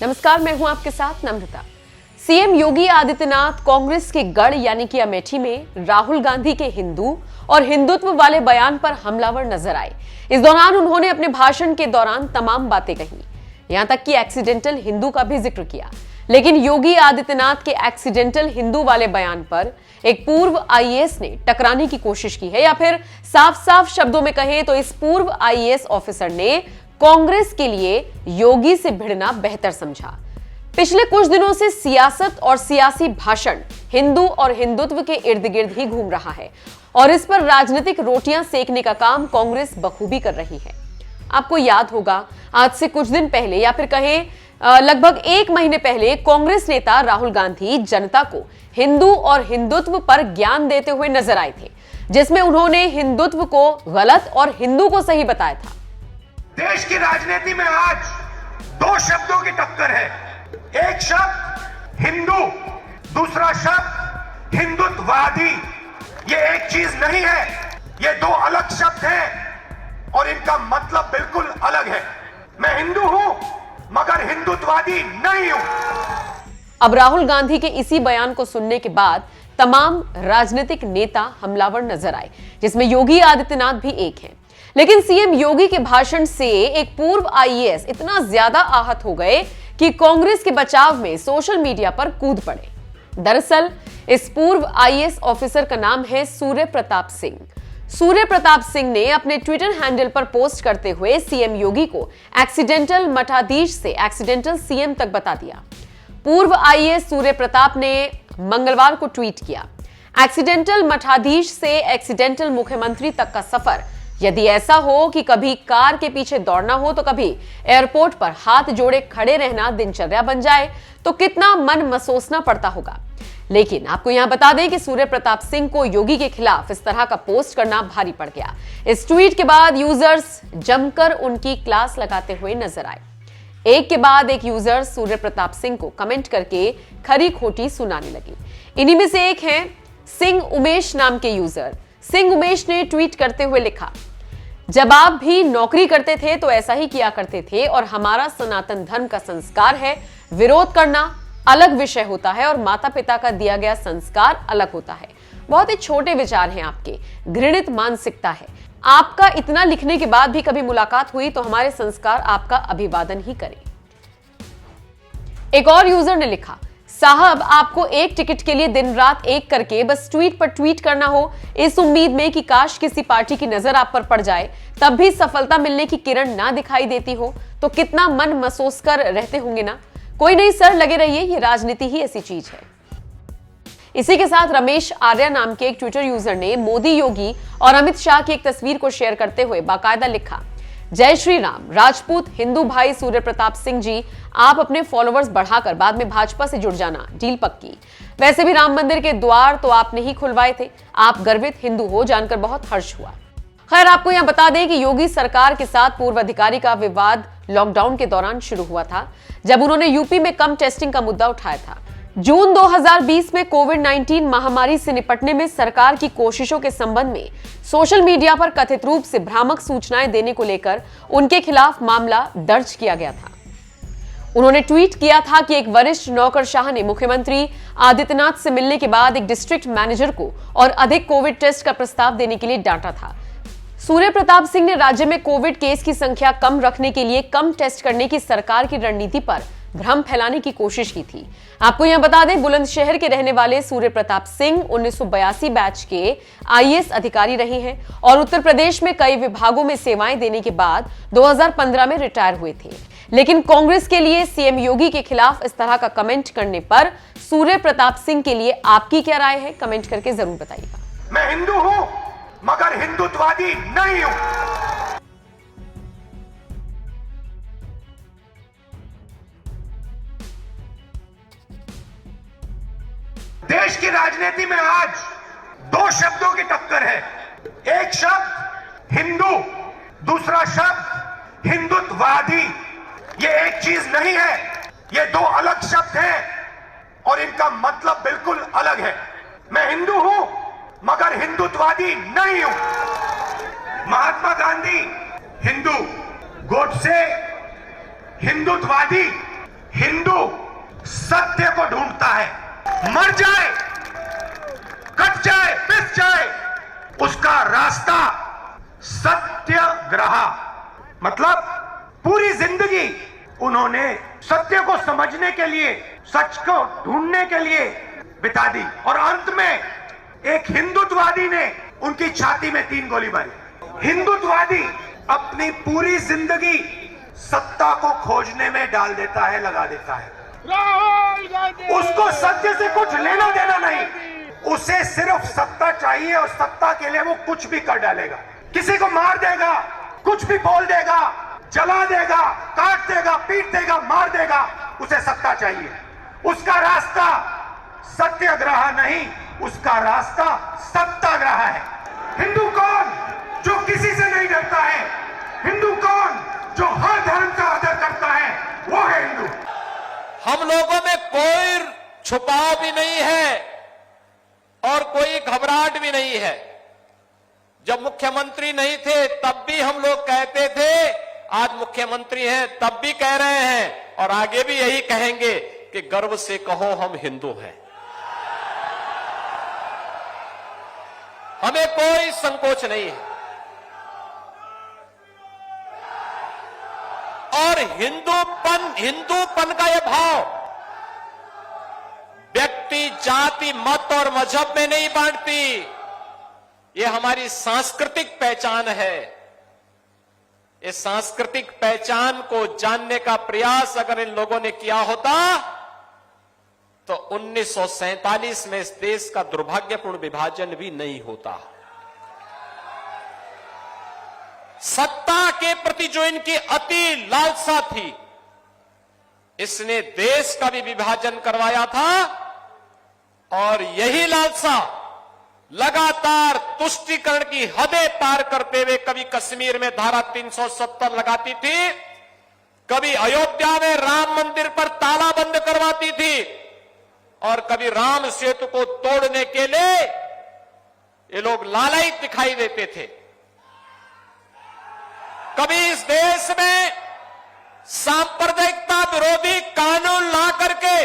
नमस्कार, मैं हूं आपके साथ नम्रता। सीएम योगी आदित्यनाथ कांग्रेस के गढ़ यानी कि अमेठी में राहुल गांधी के हिंदू और हिंदुत्व वाले बयान पर हमलावर नजर आए। इस दौरान उन्होंने अपने भाषण के दौरान तमाम बातें कही, यहां तक कि एक्सीडेंटल हिंदू का भी जिक्र किया। लेकिन योगी आदित्यनाथ के एक्सीडेंटल हिंदू वाले बयान पर एक पूर्व आईएएस ने टकराने की कोशिश की है, या फिर साफ साफ शब्दों में कहें तो इस पूर्व आईएएस ऑफिसर ने कांग्रेस के लिए योगी से भिड़ना बेहतर समझा। पिछले कुछ दिनों से सियासत और सियासी भाषण हिंदू और हिंदुत्व के इर्द गिर्द ही घूम रहा है और इस पर राजनीतिक रोटियां सेकने का काम कांग्रेस बखूबी कर रही है। आपको याद होगा, आज से कुछ दिन पहले या फिर कहें लगभग एक महीने पहले कांग्रेस नेता राहुल गांधी जनता को हिंदू और हिंदुत्व पर ज्ञान देते हुए नजर आए थे, जिसमें उन्होंने हिंदुत्व को गलत और हिंदू को सही बताया था। देश की राजनीति में आज दो शब्दों की टक्कर है। एक शब्द हिंदू, दूसरा शब्द हिंदुत्ववादी। ये एक चीज नहीं है, ये दो अलग शब्द हैं और इनका मतलब बिल्कुल अलग है। मैं हिंदू हूं मगर हिंदुत्ववादी नहीं हूं। अब राहुल गांधी के इसी बयान को सुनने के बाद तमाम राजनीतिक नेता हमलावर नजर आए, जिसमें योगी आदित्यनाथ भी एक हैं। लेकिन सीएम योगी के भाषण से एक पूर्व आईएएस इतना ज्यादा आहत हो गए कि कांग्रेस के बचाव में सोशल मीडिया पर कूद पड़े। दरअसल इस पूर्व आईएएस ऑफिसर का नाम है सूर्य प्रताप सिंह। सूर्य प्रताप सिंह ने अपने ट्विटर हैंडल पर पोस्ट करते हुए सीएम योगी को एक्सीडेंटल मठाधीश से एक्सीडेंटल सीएम तक बता दिया। पूर्व आईएएस सूर्य प्रताप ने मंगलवार को ट्वीट किया, एक्सीडेंटल मठाधीश से एक्सीडेंटल मुख्यमंत्री तक का सफर, यदि ऐसा हो कि कभी कार के पीछे दौड़ना हो तो कभी एयरपोर्ट पर हाथ जोड़े खड़े रहना दिनचर्या बन जाए तो कितना मन मसोसना पड़ता होगा। लेकिन आपको यहां बता दें कि सूर्य प्रताप सिंह को योगी के खिलाफ इस तरह का पोस्ट करना भारी पड़ गया। इस ट्वीट के बाद यूजर्स जमकर उनकी क्लास लगाते हुए नजर आए। एक के बाद एक यूजर सूर्य प्रताप सिंह को कमेंट करके खरी खोटी सुनाने लगी। इन्हीं में से एक हैं सिंह उमेश नाम के यूजर। सिंह उमेश ने ट्वीट करते हुए लिखा, जब आप भी नौकरी करते थे तो ऐसा ही किया करते थे और हमारा सनातन धर्म का संस्कार है विरोध करना अलग विषय होता है और माता पिता का दिया गया संस्कार अलग होता है। बहुत ही छोटे विचार हैं आपके, घृणित मानसिकता है। आपका इतना लिखने के बाद भी कभी मुलाकात हुई तो हमारे संस्कार आपका अभिवादन ही करें। एक और यूजर ने लिखा, साहब आपको एक टिकट के लिए दिन रात एक करके बस ट्वीट पर ट्वीट करना हो, इस उम्मीद में कि काश किसी पार्टी की नजर आप पर पड़ जाए, तब भी सफलता मिलने की किरण ना दिखाई देती हो तो कितना मन महसूस कर रहते होंगे ना। कोई नहीं सर, लगे रहिए, ये राजनीति ही ऐसी चीज है। इसी के साथ रमेश आर्या नाम के एक ट्विटर यूजर ने मोदी, योगी और अमित शाह की एक तस्वीर को शेयर करते हुए बाकायदा लिखा, जय श्री राम, राजपूत हिंदू भाई सूर्य प्रताप सिंह जी, आप अपने फॉलोअर्स बढ़ाकर बाद में भाजपा से जुड़ जाना, डील पक्की। वैसे भी राम मंदिर के द्वार तो आपने ही खुलवाए थे, आप गर्वित हिंदू हो जानकर बहुत हर्ष हुआ। खैर, आपको यहां बता दें कि योगी सरकार के साथ पूर्व अधिकारी का विवाद लॉकडाउन के दौरान शुरू हुआ था, जब उन्होंने यूपी में कम टेस्टिंग का मुद्दा उठाया था। जून 2020 में कोविड-19 महामारी से निपटने में सरकार की कोशिशों के संबंध में सोशल मीडिया पर कथित रूप से भ्रामक सूचनाएं देने को लेकर उनके खिलाफ मामला दर्ज किया गया था। उन्होंने ट्वीट किया था कि एक वरिष्ठ नौकरशाह ने मुख्यमंत्री आदित्यनाथ से मिलने के बाद एक डिस्ट्रिक्ट मैनेजर को और अधिक कोविड टेस्ट का प्रस्ताव देने के लिए डांटा था। सूर्य प्रताप सिंह ने राज्य में कोविड केस की संख्या कम रखने के लिए कम टेस्ट करने की सरकार की रणनीति पर भ्रम फैलाने की कोशिश की थी। आपको यहां बता दें, बुलंदशहर के रहने वाले सूर्य प्रताप सिंह 1982 बैच के आईएएस अधिकारी रहे हैं और उत्तर प्रदेश में कई विभागों में सेवाएं देने के बाद 2015 में रिटायर हुए थे। लेकिन कांग्रेस के लिए सीएम योगी के खिलाफ इस तरह का कमेंट करने पर सूर्य प्रताप सिंह के लिए आपकी क्या राय है, कमेंट करके जरूर बताइएगा। मैं हिंदू हूं मगर हिंदुत्ववादी नहीं हूं। देश की राजनीति में आज दो शब्दों की टक्कर है। एक शब्द हिंदू, दूसरा शब्द हिंदुत्ववादी। ये एक चीज नहीं है, ये दो अलग शब्द हैं और इनका मतलब बिल्कुल अलग है। मैं हिंदू हूं मगर हिंदुत्ववादी नहीं हूं। महात्मा गांधी हिंदू, गोडसे हिंदुत्ववादी, हिंदू सत्य को ढूंढता है, मर जाए, कट जाए, पिस जाए, उसका रास्ता सत्याग्रह, मतलब पूरी जिंदगी उन्होंने सत्य को समझने के लिए, सच को ढूंढने के लिए बिता दी, और अंत में एक हिंदुत्ववादी ने उनकी छाती में 3 गोली मारी। हिंदुत्ववादी अपनी पूरी जिंदगी सत्ता को खोजने में डाल देता है, लगा देता है। उसको सत्य से कुछ लेना देना नहीं, उसे सिर्फ सत्ता चाहिए, और सत्ता के लिए वो कुछ भी कर डालेगा, किसी को मार देगा, कुछ भी बोल देगा, जला देगा, काट देगा, पीट देगा, मार देगा, उसे सत्ता चाहिए। उसका रास्ता सत्याग्रह नहीं, उसका रास्ता सत्याग्रह है। हिंदू कौन? जो किसी से नहीं डरता है। हिंदू कौन? जो हर धर्म का आदर करता है, वो है हिंदू। हम लोगों में कोई छुपाव भी नहीं है और कोई घबराहट भी नहीं है। जब मुख्यमंत्री नहीं थे तब भी हम लोग कहते थे, आज मुख्यमंत्री हैं तब भी कह रहे हैं, और आगे भी यही कहेंगे कि गर्व से कहो हम हिंदू हैं। हमें कोई संकोच नहीं है। और हिंदूपन का यह भाव व्यक्ति, जाति, मत और मजहब में नहीं बांटती। यह हमारी सांस्कृतिक पहचान है। इस सांस्कृतिक पहचान को जानने का प्रयास अगर इन लोगों ने किया होता तो 1947 में इस देश का दुर्भाग्यपूर्ण विभाजन भी नहीं होता। सत्ता के प्रति जो इनकी अति लालसा थी, इसने देश का भी विभाजन करवाया था, और यही लालसा लगातार तुष्टीकरण की हदें पार करते हुए कभी कश्मीर में धारा 370 लगाती थी, कभी अयोध्या में राम मंदिर पर ताला बंद करवाती थी, और कभी राम सेतु को तोड़ने के लिए ये लोग लालायित दिखाई देते थे। कभी इस देश में सांप्रदायिकता विरोधी कानून ला करके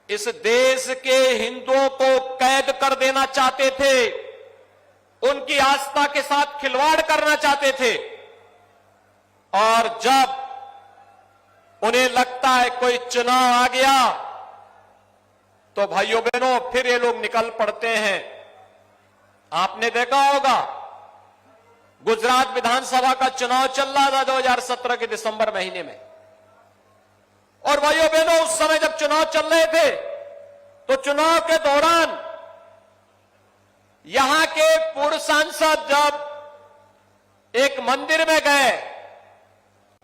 इस देश के हिंदुओं को कैद कर देना चाहते थे, उनकी आस्था के साथ खिलवाड़ करना चाहते थे, और जब उन्हें लगता है कोई चुनाव आ गया तो भाइयों बहनों फिर ये लोग निकल पड़ते हैं। आपने देखा होगा गुजरात विधानसभा का चुनाव चल रहा था 2017 के दिसंबर महीने में, और भाइयों बहनों उस समय जब चुनाव चल रहे थे तो चुनाव के दौरान यहां के पूर्व सांसद जब एक मंदिर में गए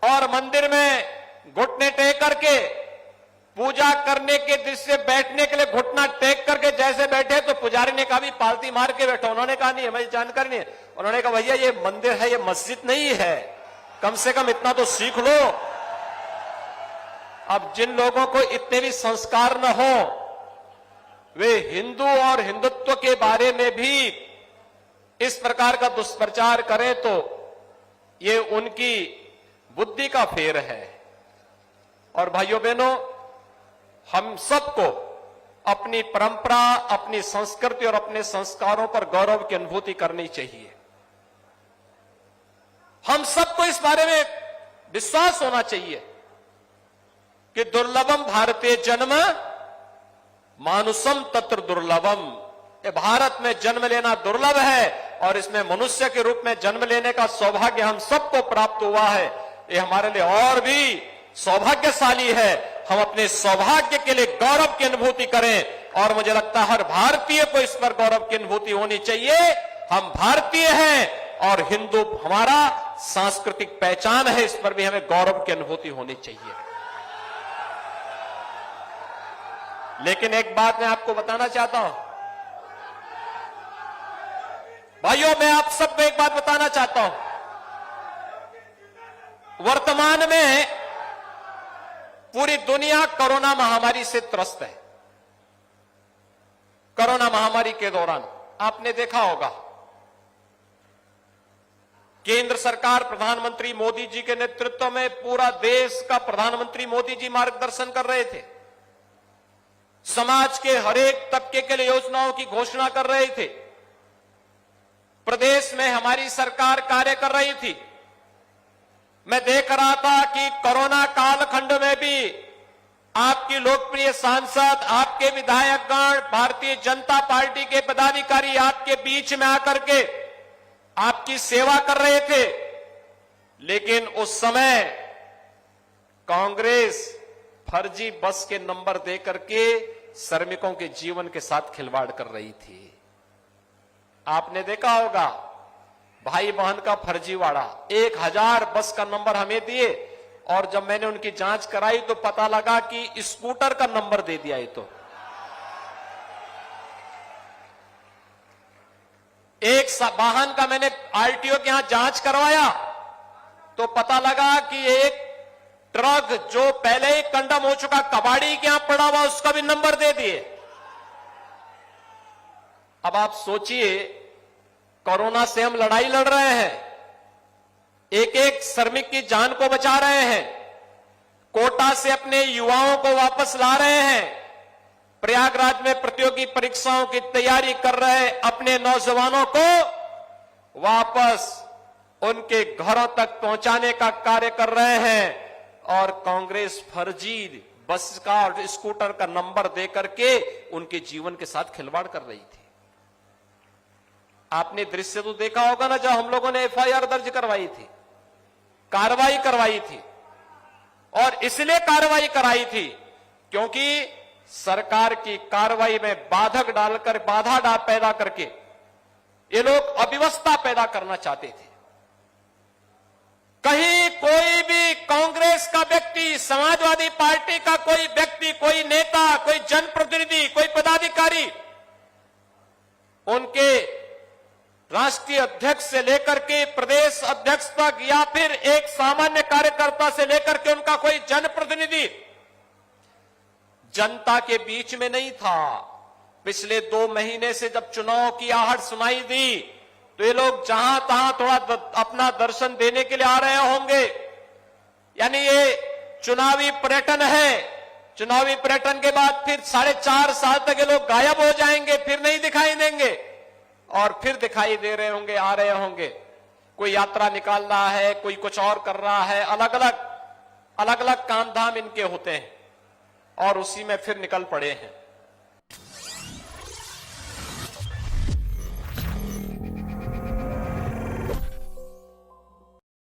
और मंदिर में घुटने टेक करके पूजा करने के दृश्य बैठने के लिए घुटना टेक करके जैसे बैठे तो पुजारी ने कहा भी पालती मार के बैठो। उन्होंने कहा नहीं हमें जानकारी नहीं है। उन्होंने कहा भैया ये मंदिर है, ये मस्जिद नहीं है, कम से कम इतना तो सीख लो। अब जिन लोगों को इतने भी संस्कार न हो वे हिंदू और हिंदुत्व के बारे में भी इस प्रकार का दुष्प्रचार करें तो ये उनकी बुद्धि का फेर है। और भाइयों बहनों, हम सबको अपनी परंपरा, अपनी संस्कृति और अपने संस्कारों पर गौरव की अनुभूति करनी चाहिए। हम सबको इस बारे में विश्वास होना चाहिए कि दुर्लभम भारतीय जन्म मानुषम तत्र दुर्लभम। ये भारत में जन्म लेना दुर्लभ है और इसमें मनुष्य के रूप में जन्म लेने का सौभाग्य हम सबको प्राप्त हुआ है। ये हमारे लिए और भी सौभाग्यशाली है। हम अपने सौभाग्य के लिए गौरव की अनुभूति करें और मुझे लगता है हर भारतीय को इस पर गौरव की अनुभूति होनी चाहिए। हम भारतीय हैं और हिंदू हमारा सांस्कृतिक पहचान है, इस पर भी हमें गौरव की अनुभूति होनी चाहिए। लेकिन एक बात मैं आपको बताना चाहता हूं भाइयों, मैं आप सबको एक बात बताना चाहता हूं। वर्तमान में पूरी दुनिया कोरोना महामारी से त्रस्त है। कोरोना महामारी के दौरान आपने देखा होगा केंद्र सरकार प्रधानमंत्री मोदी जी के नेतृत्व में पूरा देश का प्रधानमंत्री मोदी जी मार्गदर्शन कर रहे थे। समाज के हर एक तबके के लिए योजनाओं की घोषणा कर रहे थे। प्रदेश में हमारी सरकार कार्य कर रही थी। मैं देख रहा था कि कोरोना कालखंड में भी आपकी लोकप्रिय सांसद, आपके विधायकगण, भारतीय जनता पार्टी के पदाधिकारी आपके बीच में आकर के आपकी सेवा कर रहे थे। लेकिन उस समय कांग्रेस फर्जी बस के नंबर देकर के श्रमिकों के जीवन के साथ खिलवाड़ कर रही थी। आपने देखा होगा भाई बहन का फर्जीवाड़ा। 1000 बस का नंबर हमें दिए और जब मैंने उनकी जांच कराई तो पता लगा कि स्कूटर का नंबर दे दिया। ये तो एक वाहन का मैंने आरटीओ के यहां जांच करवाया तो पता लगा कि एक ट्रक जो पहले ही कंडम हो चुका कबाड़ी के यहां पड़ा हुआ उसका भी नंबर दे दिए। अब आप सोचिए, कोरोना से हम लड़ाई लड़ रहे हैं, एक एक श्रमिक की जान को बचा रहे हैं, कोटा से अपने युवाओं को वापस ला रहे हैं, प्रयागराज में प्रतियोगी परीक्षाओं की तैयारी कर रहे अपने नौजवानों को वापस उनके घरों तक पहुंचाने का कार्य कर रहे हैं। और कांग्रेस फर्जी बस का और स्कूटर का नंबर देकर के उनके जीवन के साथ खिलवाड़ कर रही थी। आपने दृश्य तो देखा होगा ना, जब हम लोगों ने एफआईआर दर्ज करवाई थी, कार्रवाई करवाई थी। और इसलिए कार्रवाई कराई थी क्योंकि सरकार की कार्रवाई में बाधा पैदा करके ये लोग अव्यवस्था पैदा करना चाहते थे। कहीं कोई भी कांग्रेस का व्यक्ति, समाजवादी पार्टी का कोई व्यक्ति, कोई नेता, कोई जनप्रतिनिधि, कोई पदाधिकारी उनके राष्ट्रीय अध्यक्ष से लेकर के प्रदेश अध्यक्ष तक या फिर एक सामान्य कार्यकर्ता से लेकर के उनका कोई जनप्रतिनिधि जनता के बीच में नहीं था। पिछले 2 महीने से जब चुनाव की आहट सुनाई दी तो ये लोग जहां तहां थोड़ा अपना दर्शन देने के लिए आ रहे होंगे। यानी ये चुनावी पर्यटन है। चुनावी पर्यटन के बाद फिर 4.5 साल तक ये लोग गायब हो जाएंगे, फिर नहीं दिखाई देंगे और फिर दिखाई दे रहे होंगे, आ रहे होंगे। कोई यात्रा निकाल रहा है, कोई कुछ और कर रहा है, अलग अलग काम धाम इनके होते हैं और उसी में फिर निकल पड़े हैं।